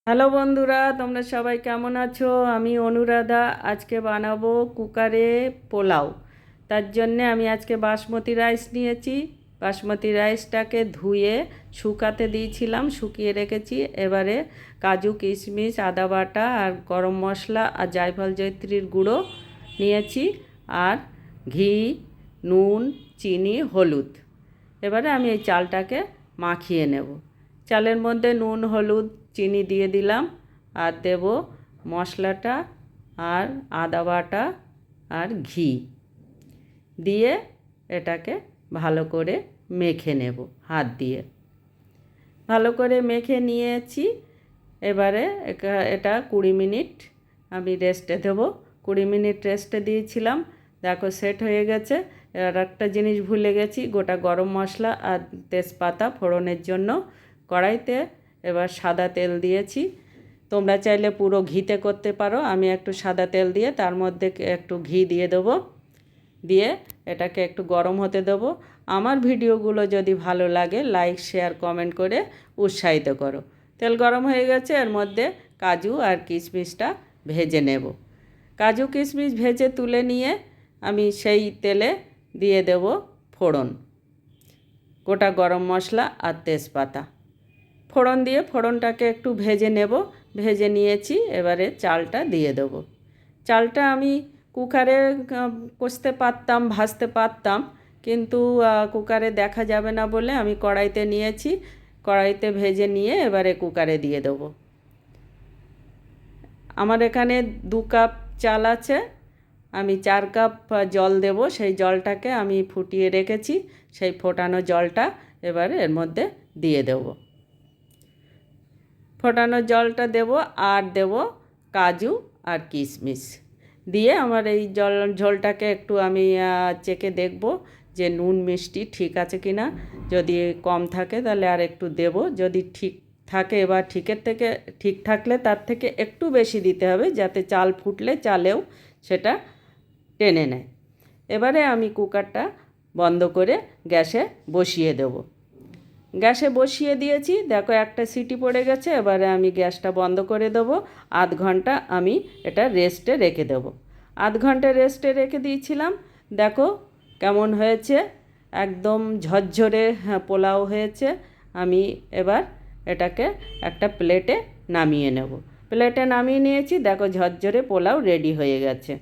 Hello বন্ধুরা, তোমরা সবাই কেমন আছো? আমি অনুরাধা। আজকে বানাবো কুকারে পোলাও। তার জন্যে আমি আজকে বাসমতি রাইস নিয়েছি। বাসমতি রাইসটাকে ধুয়ে শুকাতে দিয়েছিলাম, শুকিয়ে রেখেছি। এবারে কাজু কিশমিশ আদা বাটা আর গরম মশলা আর জায়ফল জয়ত্রীর গুঁড়ো নিয়েছি, আর ঘি, নুন, চিনি, হলুদ। এবারে আমি এই চালটাকে মাখিয়ে নেব। চালের মধ্যে নুন, হলুদ, চিনি দিয়ে দিলাম, আর দেব মশলাটা আর আদা বাটা আর ঘি দিয়ে এটাকে ভালো করে মেখে নেব হাত দিয়ে। ভালো করে মেখে নিয়েছি। এবারে এটা 20 মিনিট আমি রেস্টে দেব। 20 মিনিট রেস্টে দিয়েছিলাম, দেখো সেট হয়ে গেছে। আর একটা জিনিস ভুলে গেছি, গোটা গরম মশলা আর তেজপাতা ফোড়নের জন্য কড়াইতে এবার সাদা তেল দিয়েছি। তোমরা চাইলে পুরো ঘিতে করতে পারো, আমি একটু সাদা তেল দিয়ে তার মধ্যে একটু ঘি দিয়ে দেবো। দিয়ে এটাকে একটু গরম হতে দেবো। আমার ভিডিওগুলো যদি ভালো লাগে লাইক, শেয়ার, কমেন্ট করে উৎসাহিত করো। তেল গরম হয়ে গেছে, এর মধ্যে কাজু আর কিশমিশটা ভেজে নেব। কাজু কিশমিশ ভেজে তুলে নিয়ে আমি সেই তেলে দিয়ে দেব ফোড়ন, গোটা গরম মশলা আর তেজপাতা। ফোড়ন দিয়ে ফোড়নটাকে একটু ভেজে নেব। ভেজে নিয়েছি, এবারে চালটা দিয়ে দেবো। চালটা আমি কুকারে কষতে পারতাম, ভাজতে পারতাম, কিন্তু কুকারে দেখা যাবে না বলে আমি কড়াইতে নিয়েছি। কড়াইতে ভেজে নিয়ে এবারে কুকারে দিয়ে দেবো। আমার এখানে 2 কাপ চাল আছে, আমি 4 কাপ জল দেব। সেই জলটাকে আমি ফুটিয়ে রেখেছি, সেই ফোটানো জলটা এবারে এর মধ্যে দিয়ে দেব। ফোটানো জলটা দেব, আর দেব কাজু আর কিশমিশ দিয়ে আমার এই ঝোলটাকে একটু আমি চেখে দেখব যে নুন মিষ্টি ঠিক আছে কি না। যদি কম থাকে তাহলে আর একটু দেব, যদি ঠিক থাকে এবার ঠিক থাকলে তার থেকে একটু বেশি দিতে হবে, যাতে চাল ফুটলে চালেও সেটা টেনে নেয়। এবারে আমি কুকারটা বন্ধ করে গ্যাসে বসিয়ে দেব। গ্যাসে বসিয়ে দিয়েছি, দেখো একটা সিটি পড়ে গেছে। এবারে আমি গ্যাসটা বন্ধ করে দেবো। আধ ঘন্টা আমি এটা রেস্টে রেখে দেবো। আধ ঘন্টা রেস্টে রেখে দিয়েছিলাম, দেখো কেমন হয়েছে। একদম ঝরঝরে পোলাও হয়েছে। আমি এবার এটাকে একটা প্লেটে নামিয়ে নেব। প্লেটে নামিয়ে নিয়েছি, দেখো ঝরঝরে পোলাও রেডি হয়ে গেছে।